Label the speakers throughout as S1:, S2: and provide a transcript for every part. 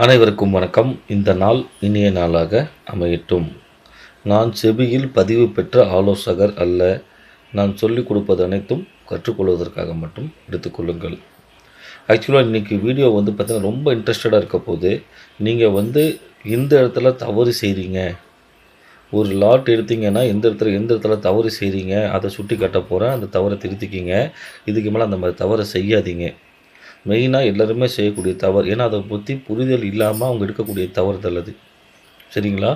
S1: அனைவருக்கும் வணக்கம். இந்த நாள் இனிய நாளாக அமையட்டும். நான் செபியில் பதிவு பெற்ற ஆலோசகர் அல்ல. நான் சொல்லிக் கொடுப்பது அனைத்தும் கற்றுக்கொள்வதற்காக மட்டும் எடுத்துக்கொள்ளுங்கள். ஆக்சுவலாக இன்றைக்கி வீடியோ பார்த்தீங்கன்னா ரொம்ப இன்ட்ரெஸ்டடாக இருக்க போது. நீங்கள் இந்த இடத்துல தவறு செய்கிறீங்க, ஒரு லாட் எடுத்தீங்கன்னா எந்த இடத்துல தவறு செய்கிறீங்க அதை சுட்டி காட்ட போகிறேன். அந்த தவறை திருத்திக்கிங்க. இதுக்கு மேலே அந்த மாதிரி தவறை செய்யாதீங்க. மெயினாக எல்லோருமே செய்யக்கூடிய தவறு, ஏன்னா அதை பற்றி புரிதல் இல்லாமல் அவங்க எடுக்கக்கூடிய தவறுதல் அது. சரிங்களா?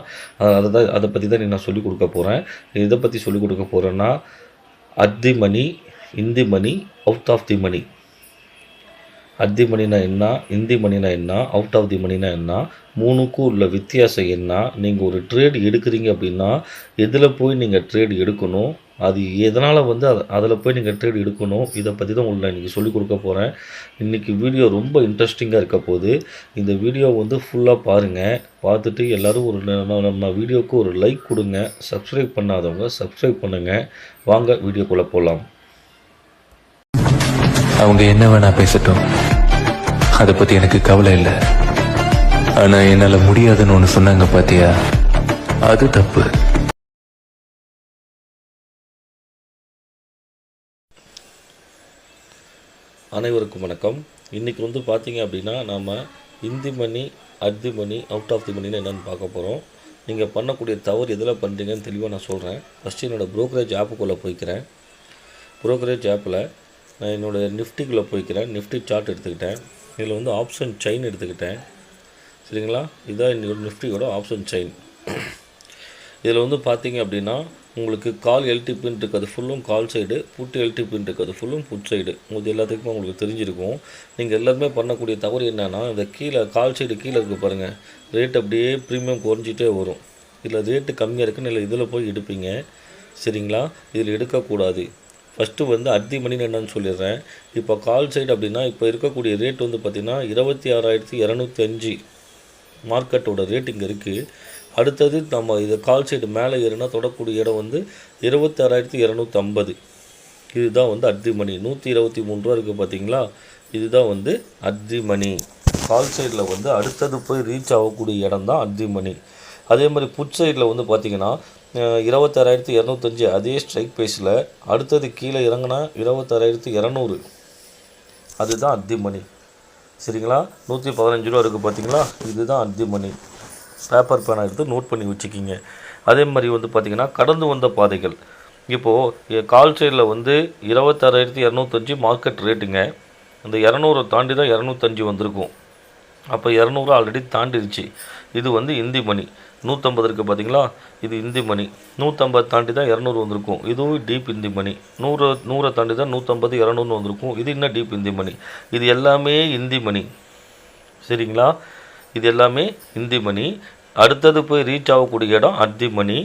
S1: அதை பற்றி தான் நான் சொல்லிக் கொடுக்க போகிறேன். இதை பற்றி சொல்லிக் கொடுக்க போகிறேன்னா, at the money, in the money, out of the money. At the மணினா என்ன, இன் தி மணினா என்ன, அவுட் ஆஃப் தி மணினா என்ன, மூணுக்கும் உள்ள வித்தியாசம் என்ன, நீங்கள் ஒரு ட்ரேட் எடுக்கிறீங்க அப்படின்னா எதில் போய் நீங்கள் ட்ரேட் எடுக்கணும், அது எதனால் அதில் போய் நீங்கள் ட்ரேட் எடுக்கணும், இதை பற்றி தான் உங்களுக்கு நான் இன்றைக்கி சொல்லிக் கொடுக்க போகிறேன். இன்றைக்கி வீடியோ ரொம்ப இன்ட்ரெஸ்டிங்காக இருக்க போது. இந்த வீடியோ ஃபுல்லாக பாருங்கள். பார்த்துட்டு எல்லோரும் நம்ம வீடியோவுக்கு ஒரு லைக் கொடுங்க. சப்ஸ்கிரைப் பண்ணாதவங்க சப்ஸ்கிரைப் பண்ணுங்கள். வாங்க வீடியோக்குள்ளே போகலாம்.
S2: அவங்க என்ன வேணா பேசட்டும், அதை பற்றி எனக்கு கவலை இல்லை. ஆனால் என்னால் முடியாதுன்னு ஒன்று சொன்னாங்க பார்த்தியா, அது தப்பு.
S1: அனைவருக்கும் வணக்கம். இன்றைக்கி பார்த்தீங்க அப்படின்னா நாம் in the money, at the money, out of the மணின்னு என்னென்னு பார்க்க போகிறோம். நீங்கள் பண்ணக்கூடிய தவறு எதில் பண்ணுறீங்கன்னு தெளிவாக நான் சொல்கிறேன். ஃபஸ்ட்டு என்னோடய ப்ரோக்கரேஜ் ஆப்புக்குள்ளே போய்க்கிறேன். ப்ரோக்கரேஜ் ஆப்பில் நான் என்னோடய நிஃப்டிக்குள்ளே போய்க்கிறேன். நிஃப்டி சார்ட் எடுத்துக்கிட்டேன். இதில் ஆப்ஷன் செயின் எடுத்துக்கிட்டேன். சரிங்களா? இதுதான் என்னோட நிஃப்டியோட ஆப்ஷன் செயின். இதில் பார்த்தீங்க அப்படின்னா உங்களுக்கு கால் எல்டிபின்னு இருக்குது ஃபுல்லும் கால் சைடு, புட்டு எல்டிபின்னு இருக்குது ஃபுல்லும் புட் சைடு. உங்களுக்கு எல்லாத்துக்குமே உங்களுக்கு தெரிஞ்சிருக்கும். நீங்கள் எல்லாருமே பண்ணக்கூடிய தவறு என்னென்னா, இந்த கீழே கால் சைடு கீழே இருக்குது பாருங்கள், ரேட் அப்படியே ப்ரீமியம் குறைஞ்சிட்டே வரும். இதில் ரேட்டு கம்மியாக இருக்குன்னு இல்லை, இதில் போய் எடுப்பீங்க. சரிங்களா? இதில் எடுக்கக்கூடாது. ஃபஸ்ட்டு அட் தி மணின்னு என்னன்னு சொல்லிடுறேன். இப்போ கால் சைடு அப்படின்னா இப்போ இருக்கக்கூடிய ரேட் பார்த்திங்கன்னா 26,205 மார்க்கெட்டோட ரேட் இங்கே இருக்குது. அடுத்தது நம்ம இதை கால் சைடு மேலே ஏறுனா தொடக்கூடிய இடம் 26,250. இதுதான் அட் தி மணி. 123 ரூபா இருக்குது பார்த்தீங்களா? இதுதான் அட் தி மணி. கால் சைடில் அடுத்தது போய் ரீச் ஆகக்கூடிய இடம் தான் அட் தி மணி. அதே மாதிரி புட் சைடில் பார்த்திங்கன்னா 26,205 அதே ஸ்ட்ரைக் ப்ரைஸில் அடுத்தது கீழே இறங்கினா 26,200. அதுதான் அட் தி மணி. சரிங்களா? 115 ரூபா இருக்குது பார்த்தீங்களா? இதுதான் அட் தி மணி. பேப்பர் பேனை எடுத்து நோட் பண்ணி வச்சுக்கிங்க. அதே மாதிரி பார்த்திங்கன்னா கடந்து வந்த பாதைகள். இப்போது கால் சைடில் 26,205 மார்க்கெட் ரேட்டுங்க. அந்த 200 தாண்டி தான் 205 வந்திருக்கும். அப்போ 200 ஆல்ரெடி தாண்டிடுச்சு. இது இந்தி மணி. 150 இருக்குது பார்த்தீங்களா? இது இந்தி மணி. 150 தாண்டி தான் 200 வந்திருக்கும். இதுவும் டீப் இந்தி மணி. 100 தாண்டி தான் 150, 200 வந்திருக்கும். இது இன்னும் டீப் இந்தி மணி. இது எல்லாமே இந்தி மணி. சரிங்களா? இது எல்லாமே இந்தி மணி. அடுத்தது போய் ரீச் ஆகக்கூடிய இடம் அட் தி மணி.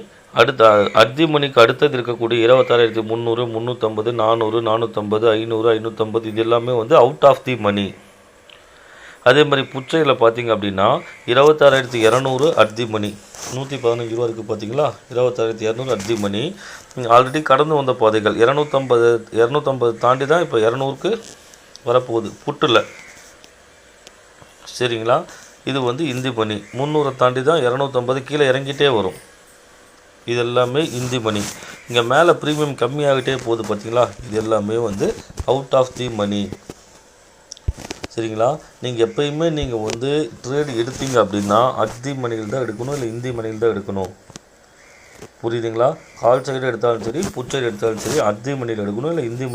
S1: அட் தி மணிக்கு அடுத்தது இருக்கக்கூடிய 26,300, 350, 400, 450, 500, 550 இது எல்லாமே அவுட் ஆஃப் தி மணி. அதே மாதிரி புச்சையில் பார்த்தீங்க அப்படின்னா 26,200 அட் தி மணி. 115 ரூபா இருக்குது பார்த்தீங்களா? 26,200 அட் தி மணி. ஆல்ரெடி கடந்து வந்த பாதைகள் 250 தாண்டி தான் இப்போ 200க்கு வரப்போகுது புட்டில். சரிங்களா? இது இந்தி மணி. 300 தாண்டி தான் 250 கீழே இறங்கிட்டே வரும். இது எல்லாமே இந்தி மணி. இங்கே மேலே ப்ரீமியம் கம்மியாகிட்டே போகுது பார்த்தீங்களா? இது எல்லாமே அவுட் ஆஃப் தி மணி. சரிங்களா? நீங்கள் எப்பயுமே நீங்கள் ட்ரேடு எடுத்தீங்க அப்படின்னா அட் தி மணியில் தான் எடுக்கணும், இல்லை இந்தி மணியில் தான் எடுக்கணும். புரியுதுங்களா? கால் சைடு எடுத்தாலும் சரி, புட் சைடு எடுத்தாலும் சரி, அட் தி மணியில் எடுக்கணும், இல்லை இந்தி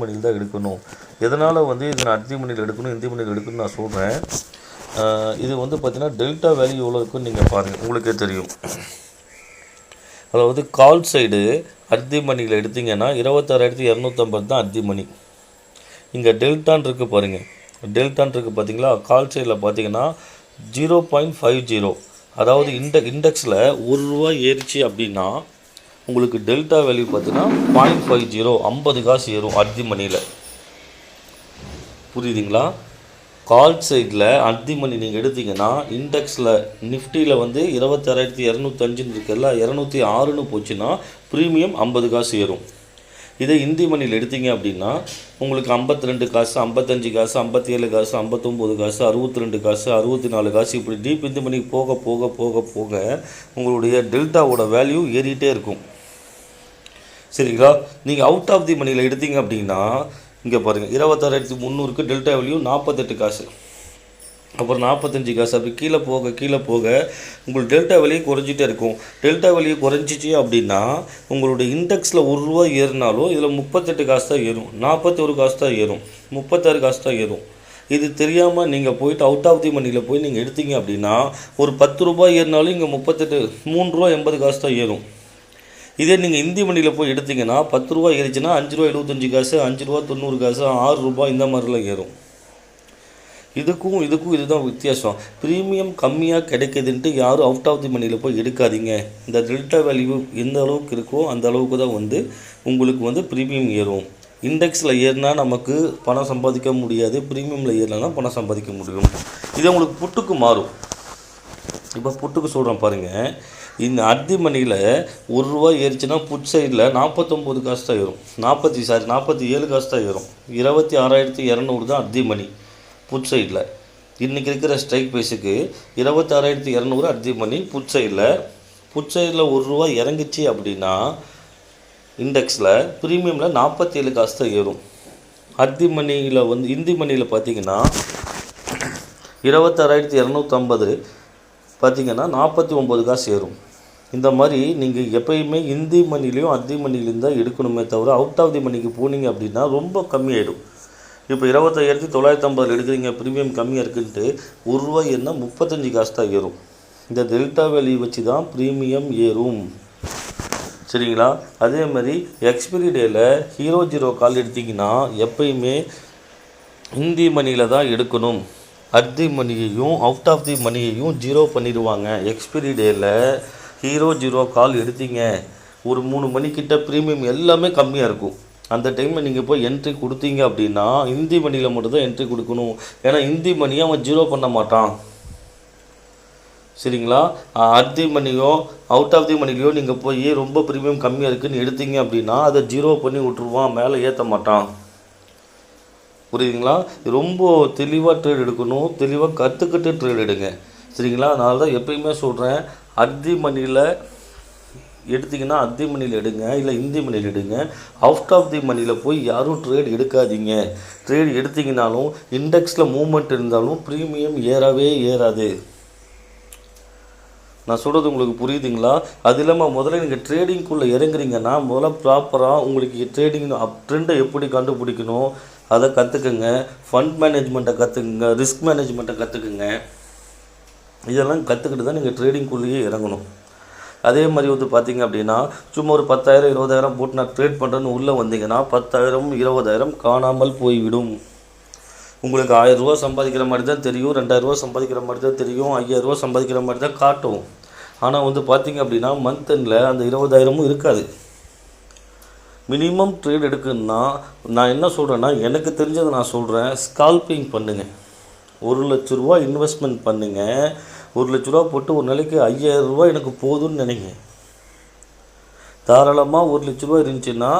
S1: மணியில் தான் எடுக்கணும். எதனால் இது நான் அட் தி மணியில் எடுக்கணும், இந்தி மணியில் எடுக்கணும்னு நான் சொல்கிறேன். இது பார்த்திங்கன்னா டெல்டா வேல்யூ எவ்வளோ இருக்குன்னு நீங்கள் பாருங்கள், உங்களுக்கே தெரியும். அதாவது கால் சைடு அட் தி மணியில் எடுத்திங்கன்னா 26,250 தான் அட் தி மணி. இங்கே டெல்டான் இருக்குது பாருங்கள், டெல்டான் இருக்குது பார்த்தீங்களா? கால் சைடில் பார்த்தீங்கன்னா 0.50. அதாவது இண்டெக்ஸில் ₹1 ஏறிச்சு அப்படின்னா உங்களுக்கு டெல்டா வேல்யூ பார்த்தீங்கன்னா 0.50, 50 காசு ஏறும் அட் தி மணியில். புரியுதுங்களா? கால் சைடில் அட் தி மணி நீங்கள் எடுத்திங்கன்னா இண்டெக்ஸில் நிஃப்டியில் 26,205 இருக்குல்ல, 206ன்னு போச்சுன்னா ப்ரீமியம் 50 காசு ஏறும். இதே இந்தி மணியில் எடுத்தீங்க அப்படின்னா உங்களுக்கு 52 காசு, 55 காசு, 57 காசு, 59 காசு, 62 காசு, 64 காசு, இப்படி டீப் இந்தி மணிக்கு போக போக போக போக உங்களுடைய டெல்டாவோட வேல்யூ ஏறிட்டே இருக்கும். சரிங்களா? நீங்கள் அவுட் ஆஃப் தி மணியில் எடுத்தீங்க அப்படின்னா இங்கே பாருங்கள், 26,300க்கு டெல்டா வேல்யூ 48 காசு, அப்புறம் 45 காசு, அப்படி கீழே போக கீழே போக உங்களுக்கு டெல்டா வேல்யூ குறைஞ்சிட்டே இருக்கும். டெல்டா வேல்யூ குறைஞ்சிச்சு அப்படின்னா உங்களுடைய இண்டெக்ஸில் ₹1 ஏறினாலும் இதில் 38 காசு தான் ஏறும், 41 காசு தான் ஏறும், 36 காசு தான் ஏறும். இது தெரியாமல் நீங்கள் போயிட்டு அவுட் ஆஃப் தி மணியில் போய் நீங்கள் எடுத்தீங்க அப்படின்னா ஒரு ₹10 ஏறினாலும் இங்கே 38 ₹3.80 காசு தான் ஏறும். இதே நீங்கள் இந்தி மணியில் போய் எடுத்தீங்கன்னா ₹10 ஏறிச்சுன்னா ₹5.75 காசு, ₹5.90 காசு, ₹6 இந்த மாதிரிலாம் ஏறும். இதுக்கும் இதுதான் வித்தியாசம். ப்ரீமியம் கம்மியாக கிடைக்குதுன்ட்டு யாரும் அவுட் ஆஃப் தி மணியில் போய் எடுக்காதீங்க. இந்த டெல்டா வேல்யூ எந்த அளவுக்கு இருக்கோ அந்த அளவுக்கு தான் உங்களுக்கு ப்ரீமியம் ஏறும். இண்டெக்ஸில் ஏறினா நமக்கு பணம் சம்பாதிக்க முடியாது, ப்ரீமியமில் ஏறினா பணம் சம்பாதிக்க முடியும். இது உங்களுக்கு புட்டுக்கு மாறும். இப்போ புட்டுக்கு சொல்கிறேன் பாருங்கள், இந்த அர்தி மணியில் ₹1 ஏறிச்சுன்னா புட் சைடில் 49 காசு தான் ஏறும், 47 காசு தான் ஏறும். 26,200 தான் அர்தி மணி புட் சைடில். இன்றைக்கி இருக்கிற ஸ்ட்ரைக் ப்ரைஸுக்கு 26,200 அர்தி மணி புட் சைடில். புட் சைடில் ₹1 இறங்கிச்சு அப்படின்னா இண்டெக்ஸில் ப்ரீமியமில் 47 காசு தான் ஏறும். அர்தி மணியில் இந்தி மணியில் பார்த்தீங்கன்னா 26,250 பார்த்தீங்கன்னா 49 காசு ஏறும். இந்த மாதிரி நீங்கள் எப்பயுமே இந்தி மணிலையும் அர்தி மணிலையும் தான் எடுக்கணுமே தவிர அவுட் ஆஃப் தி மணிக்கு போனீங்க அப்படின்னா ரொம்ப கம்மியாயிடும். இப்போ 25,950 எடுக்கிறீங்க, ப்ரீமியம் கம்மியாக இருக்குன்ட்டு ₹1 ஏறினா 35 காசு தான் ஏறும். இந்த டெல்டா வேல்யூ வச்சு தான் ப்ரீமியம் ஏறும். சரிங்களா? அதே மாதிரி எக்ஸ்பிரி டேயில் ஹீரோ கால் எடுத்திங்கன்னா எப்பயுமே இந்தி மணியில் தான் எடுக்கணும். அர்தி மணியையும் அவுட் ஆஃப் தி மணியையும் 0 பண்ணிடுவாங்க. எக்ஸ்பிரி டேயில் ஹீரோ கால் எடுத்தீங்க, ஒரு 3 மணிக்கிட்ட ப்ரீமியம் எல்லாமே கம்மியாக இருக்கும். அந்த டைமில் நீங்கள் போய் என்ட்ரி கொடுத்தீங்க அப்படின்னா இந்தி மணியில் மட்டும்தான் என்ட்ரி கொடுக்கணும். ஏன்னா இந்தி மணியை அவன் 0 பண்ண மாட்டான். சரிங்களா? அர்தி மணியோ அவுட் ஆஃப் தி மணிலையோ நீங்கள் போய் ரொம்ப ப்ரீமியம் கம்மியாக இருக்குதுன்னு எடுத்தீங்க அப்படின்னா அதை 0 பண்ணி விட்ருவான், மேலே ஏற்ற மாட்டான். புரியுதுங்களா? ரொம்ப தெளிவாக ட்ரேட் எடுக்கணும், தெளிவாக கற்றுக்கிட்டு ட்ரேட் எடுங்க. சரிங்களா? அதனால தான் எப்பயுமே சொல்கிறேன், அர்தி மணியில் எடுத்திங்கன்னா அர்தி மணியில் எடுங்க, இல்லை இந்தி மணியில் எடுங்க. அவுட் ஆஃப் தி மணியில் போய் யாரும் ட்ரேட் எடுக்காதீங்க. ட்ரேட் எடுத்திங்கனாலும் இண்டெக்ஸில் மூவ்மெண்ட் இருந்தாலும் ப்ரீமியம் ஏறவே ஏறாது. நான் சொல்கிறது உங்களுக்கு புரியுதுங்களா? அது இல்லாமல் முதல்ல நீங்கள் ட்ரேடிங்குள்ளே இறங்குறீங்கன்னா முதல்ல ப்ராப்பராக உங்களுக்கு ட்ரேடிங் ட்ரெண்டை எப்படி கண்டுபிடிக்கணும் அதை கற்றுக்குங்க. Fund மேனேஜ்மெண்ட்டை கற்றுக்குங்க, risk மேனேஜ்மெண்ட்டை கற்றுக்குங்க. இதெல்லாம் கற்றுக்கிட்டு தான் நீங்கள் ட்ரேடிங்குள்ளேயே இறங்கணும். அதே மாதிரி பார்த்தீங்க அப்படின்னா சும்மா ஒரு 10,000 20,000 போட்டு நான் ட்ரேட் பண்ணுறேன்னு உள்ளே வந்தீங்கன்னா 10,000 20,000 காணாமல் போய்விடும். உங்களுக்கு ₹1,000 சம்பாதிக்கிற மாதிரி தான் தெரியும், ₹2,000 சம்பாதிக்கிற மாதிரி தான் தெரியும், ₹5,000 சம்பாதிக்கிற மாதிரி தான் காட்டும். ஆனால் பார்த்தீங்க அப்படின்னா மந்த் எண்டில் அந்த 20,000 இருக்காது. மினிமம் ட்ரேட் எடுக்கணுன்னா நான் என்ன சொல்கிறேன்னா, எனக்கு தெரிஞ்சதை நான் சொல்கிறேன், ஸ்கால்பிங் பண்ணுங்கள். ₹1,00,000 இன்வெஸ்ட்மெண்ட் பண்ணுங்கள். ₹1,00,000 போட்டு ஒரு நாளைக்கு ₹5,000 எனக்கு போதும்னு நினைங்க. தாராளமாக ₹1,00,000 இருந்துச்சுன்னா,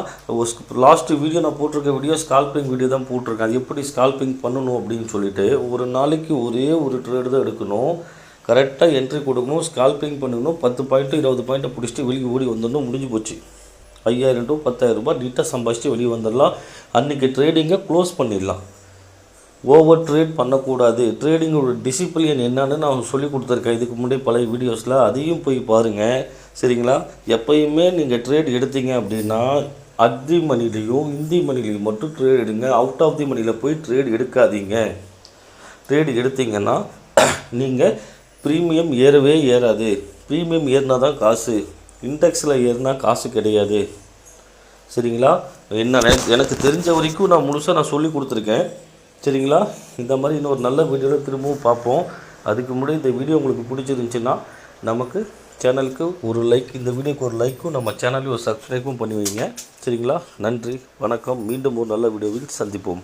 S1: லாஸ்ட்டு வீடியோ நான் போட்டிருக்க வீடியோ ஸ்கால்பிங் வீடியோ தான் போட்டிருக்கேன். அது எப்படி ஸ்கால்பிங் பண்ணணும் அப்படின்னு சொல்லிட்டு ஒரு நாளைக்கு ஒரே ஒரு ட்ரேடு தான் எடுக்கணும், கரெக்டாக என்ட்ரி கொடுக்கணும், ஸ்கால்பிங் பண்ணணும், 10 பாயிண்ட் 20 பாயிண்ட்டை பிடிச்சிட்டு வெளியே ஓடி வந்துடணும், முடிஞ்சு போச்சு. ₹5,000 to ₹10,000 நீட்டாக சம்பாதிச்சுட்டு வெளியே வந்துடலாம். அன்றைக்கி ட்ரேடிங்கை க்ளோஸ் பண்ணிடலாம். ஓவர் ட்ரேட் பண்ணக்கூடாது. ட்ரேடிங்கோட டிசிப்ளின் என்னன்னு நான் சொல்லி கொடுத்துருக்கேன் இதுக்கு முன்னாடி பழைய வீடியோஸில், அதையும் போய் பாருங்கள். சரிங்களா? எப்பயுமே நீங்கள் ட்ரேட் எடுத்தீங்க அப்படின்னா அர்தி மணிலையும் இந்தி மணிலையும் மட்டும் ட்ரேட் எடுங்க. அவுட் ஆஃப் தி மணியில் போய் ட்ரேட் எடுக்காதீங்க. ட்ரேட் எடுத்தீங்கன்னா நீங்கள் ப்ரீமியம் ஏறவே ஏறாது. ப்ரீமியம் ஏறினா தான் காசு, இண்டெக்ஸில் ஏறினா காசு கிடையாது. சரிங்களா? எனக்கு தெரிஞ்ச வரைக்கும் நான் முழுசாக சொல்லி கொடுத்துருக்கேன். சரிங்களா? இந்த மாதிரி இன்னொரு நல்ல வீடியோவில் திரும்பவும் பார்ப்போம். அதுக்கு முன்னாடி இந்த வீடியோ உங்களுக்கு பிடிச்சிருந்துச்சின்னா நமக்கு சேனலுக்கு ஒரு லைக், இந்த வீடியோக்கு ஒரு லைக்கும் நம்ம சேனலையும் ஒரு சப்ஸ்கிரைபும் பண்ணி வைங்க. சரிங்களா? நன்றி, வணக்கம். மீண்டும் ஒரு நல்ல வீடியோவில் சந்திப்போம்.